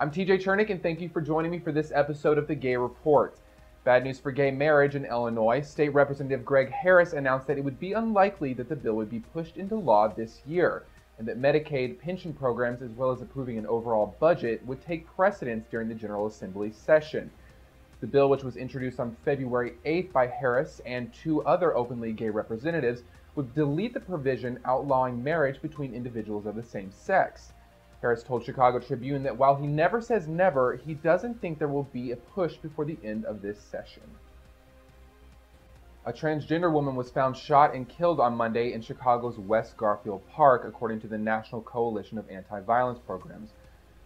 I'm TJ Chernick, and thank you for joining me for this episode of The Gay Report. Bad news for gay marriage in Illinois. State Representative Greg Harris announced that it would be unlikely that the bill would be pushed into law this year, and that Medicaid pension programs, as well as approving an overall budget, would take precedence during the General Assembly session. The bill, which was introduced on February 8th by Harris and two other openly gay representatives, would delete the provision outlawing marriage between individuals of the same sex. Harris told Chicago Tribune that while he never says never, he doesn't think there will be a push before the end of this session. A transgender woman was found shot and killed on Monday in Chicago's West Garfield Park, according to the National Coalition of Anti-Violence Programs.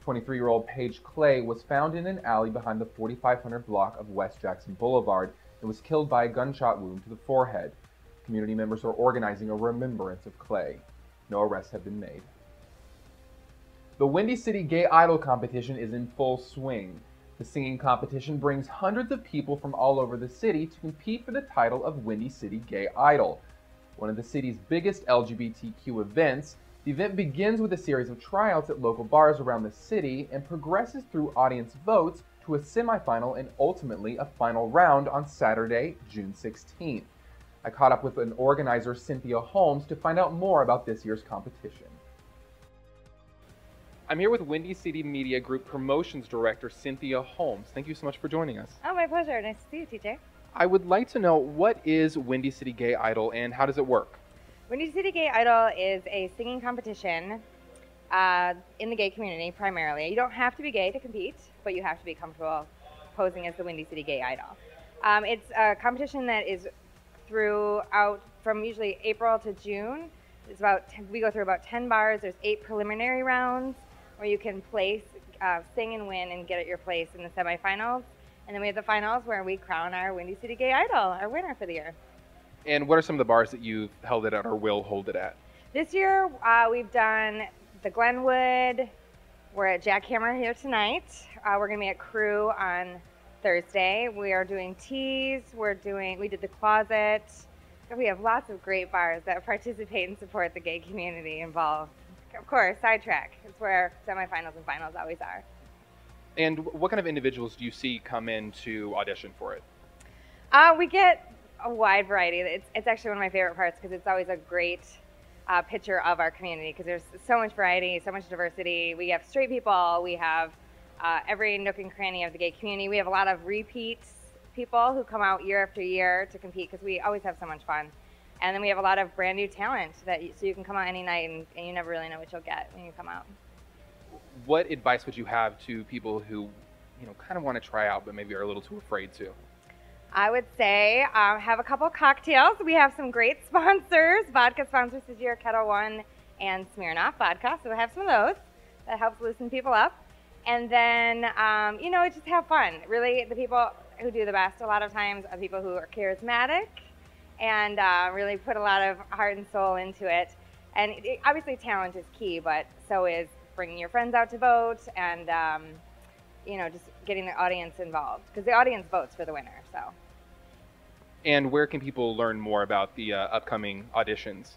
23-year-old Paige Clay was found in an alley behind the 4500 block of West Jackson Boulevard and was killed by a gunshot wound to the forehead. Community members are organizing a remembrance of Clay. No arrests have been made. The Windy City Gay Idol competition is in full swing. The singing competition brings hundreds of people from all over the city to compete for the title of Windy City Gay Idol. One of the city's biggest LGBTQ events, the event begins with a series of tryouts at local bars around the city and progresses through audience votes to a semifinal and ultimately a final round on Saturday, June 16th. I caught up with an organizer, Cynthia Holmes, to find out more about this year's competition. I'm here with Windy City Media Group Promotions Director, Cynthia Holmes. Thank you so much for joining us. Oh, my pleasure. Nice to see you, TJ. I would like to know, what is Windy City Gay Idol and how does it work? Windy City Gay Idol is a singing competition in the gay community primarily. You don't have to be gay to compete, but you have to be comfortable posing as the Windy City Gay Idol. It's a competition that is throughout from usually April to June. We go through about 10 bars. There's 8 preliminary rounds where you can place, sing and win and get your place in the semifinals. And then we have the finals where we crown our Windy City Gay Idol, our winner for the year. And what are some of the bars that you've held it at or will hold it at? This year, we've done the Glenwood. We're at Jackhammer here tonight. We're going to be at Crew on Thursday. We are doing Tees. We did the Closet. We have lots of great bars that participate and support the gay community involved. Of course, Sidetrack. It's where semifinals and finals always are. And what kind of individuals do you see come in to audition for it? We get a wide variety. It's actually one of my favorite parts because it's always a great picture of our community because there's so much variety, so much diversity. We have straight people. We have every nook and cranny of the gay community. We have a lot of repeat people who come out year after year to compete because we always have so much fun. And then we have a lot of brand new talent so you can come out any night and you never really know what you'll get when you come out. What advice would you have to people who, kind of want to try out but maybe are a little too afraid to? I would say have a couple cocktails. We have some great sponsors, vodka sponsors this year, Kettle One and Smirnoff vodka. So we have some of those. That helps loosen people up. And then, just have fun. Really, the people who do the best a lot of times are people who are charismatic and really put a lot of heart and soul into it. And obviously talent is key, but so is bringing your friends out to vote and, just getting the audience involved. Because the audience votes for the winner, so. And where can people learn more about the upcoming auditions?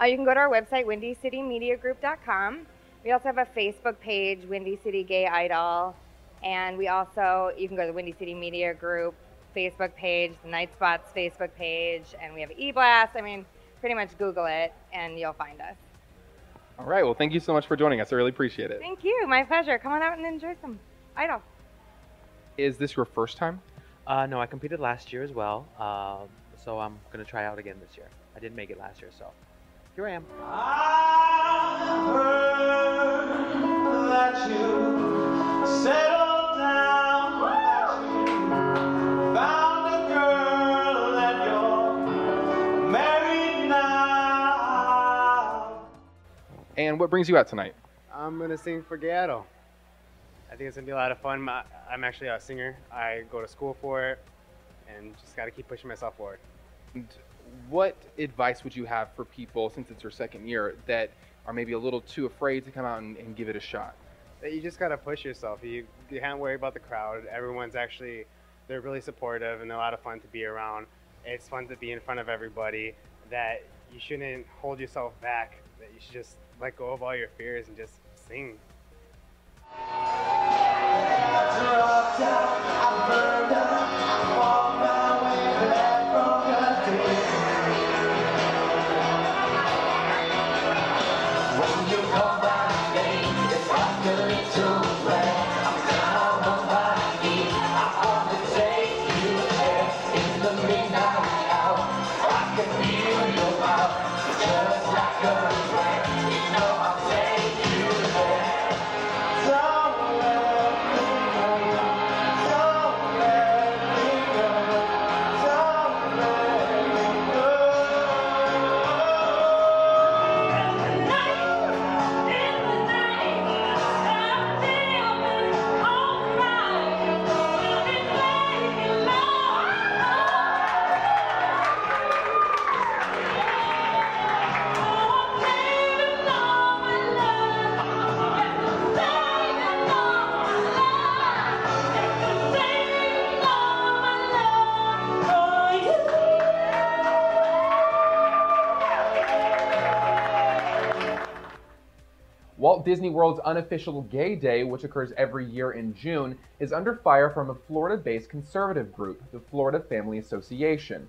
You can go to our website, WindyCityMediaGroup.com. We also have a Facebook page, Windy City Gay Idol. And you can go to the Windy City Media Group Facebook page, the Night Spots Facebook page, and we have e-blast. Pretty much Google it and you'll find us. All right, well, thank you so much for joining us. I really appreciate it. Thank you, my pleasure. Come on out and enjoy some Idol. Is this your first time? No, I competed last year as well, so I'm going to try out again this year. I didn't make it last year, so here I am. I heard that you settled down, that you found a girl and you're married now. And what brings you out tonight? I'm going to sing for Gay Idol. I think it's going to be a lot of fun. I'm actually a singer. I go to school for it and just got to keep pushing myself forward. And what advice would you have for people, since it's your second year, that are maybe a little too afraid to come out and give it a shot? That you just got to push yourself. You can't worry about the crowd. They're really supportive and they're a lot of fun to be around. It's fun to be in front of everybody, that you shouldn't hold yourself back, that you should just let go of all your fears and just sing. Walt Disney Worlds Unofficial Gay Day, which occurs every year in June, is under fire from a Florida-based conservative group, the Florida Family Association.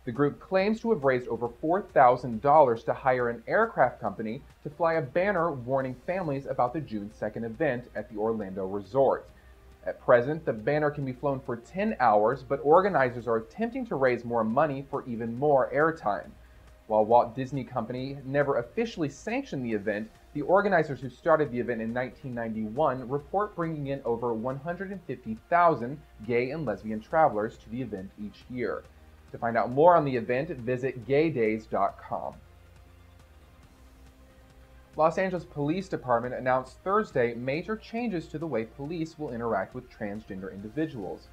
The group claims to have raised over $4,000 to hire an aircraft company to fly a banner warning families about the June 2nd event at the Orlando resort. At present, the banner can be flown for 10 hours, but organizers are attempting to raise more money for even more airtime. While Walt Disney Company never officially sanctioned the event, the organizers who started the event in 1991 report bringing in over 150,000 gay and lesbian travelers to the event each year. To find out more on the event, visit gaydays.com. Los Angeles Police Department announced Thursday major changes to the way police will interact with transgender individuals.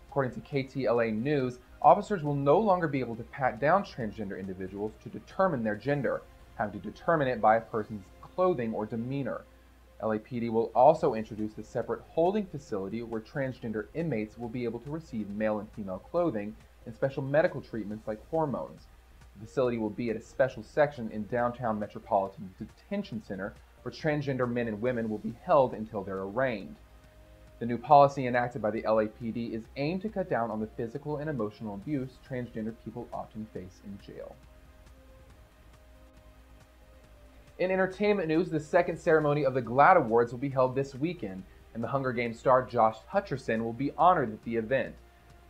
According to KTLA News, officers will no longer be able to pat down transgender individuals to determine their gender, having to determine it by a person's clothing or demeanor. LAPD will also introduce a separate holding facility where transgender inmates will be able to receive male and female clothing and special medical treatments like hormones. The facility will be at a special section in downtown Metropolitan Detention Center where transgender men and women will be held until they're arraigned. The new policy enacted by the LAPD is aimed to cut down on the physical and emotional abuse transgender people often face in jail. In entertainment news, the second ceremony of the GLAAD Awards will be held this weekend, and the Hunger Games star Josh Hutcherson will be honored at the event.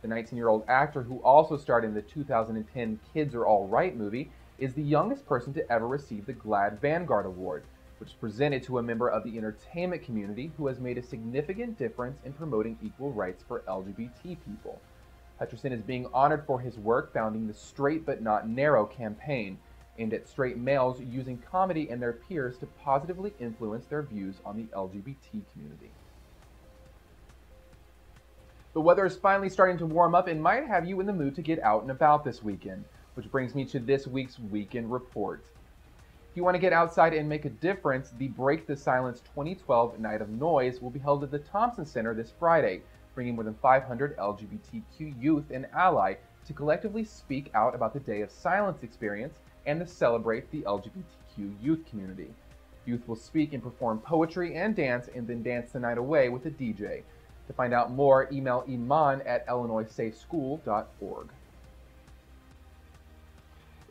The 19-year-old actor, who also starred in the 2010 Kids Are All Right movie, is the youngest person to ever receive the GLAAD Vanguard Award, which is presented to a member of the entertainment community who has made a significant difference in promoting equal rights for LGBT people. Hutcherson is being honored for his work founding the Straight But Not Narrow campaign, aimed at straight males using comedy and their peers to positively influence their views on the LGBT community. The weather is finally starting to warm up and might have you in the mood to get out and about this weekend, which brings me to this week's Weekend Report. If you want to get outside and make a difference, the Break the Silence 2012 Night of Noise will be held at the Thompson Center this Friday, bringing more than 500 LGBTQ youth and ally to collectively speak out about the Day of Silence experience and to celebrate the LGBTQ youth community. Youth will speak and perform poetry and dance then dance the night away with a DJ. To find out more, email Iman at illinoissafeschool.org.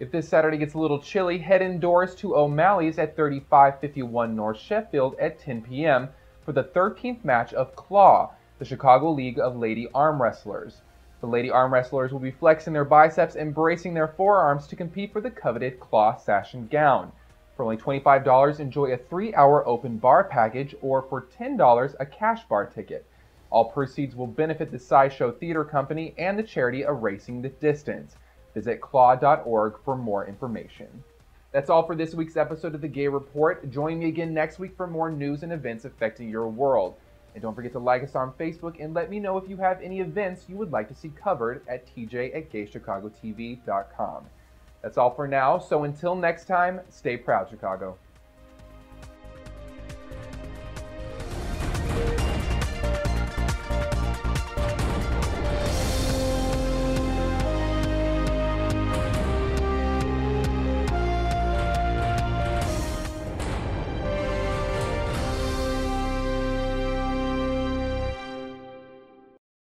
If this Saturday gets a little chilly, head indoors to O'Malley's at 3551 North Sheffield at 10 p.m. for the 13th match of Claw, the Chicago League of Lady Arm Wrestlers. The Lady Arm Wrestlers will be flexing their biceps and bracing their forearms to compete for the coveted Claw sash and gown. For only $25, enjoy a 3-hour open bar package, or for $10, a cash bar ticket. All proceeds will benefit the SciShow Theater Company and the charity Erasing the Distance. Visit claw.org for more information. That's all for this week's episode of The Gay Report. Join me again next week for more news and events affecting your world. And don't forget to like us on Facebook and let me know if you have any events you would like to see covered at tj@gaychicagotv.com. That's all for now, so until next time, stay proud, Chicago.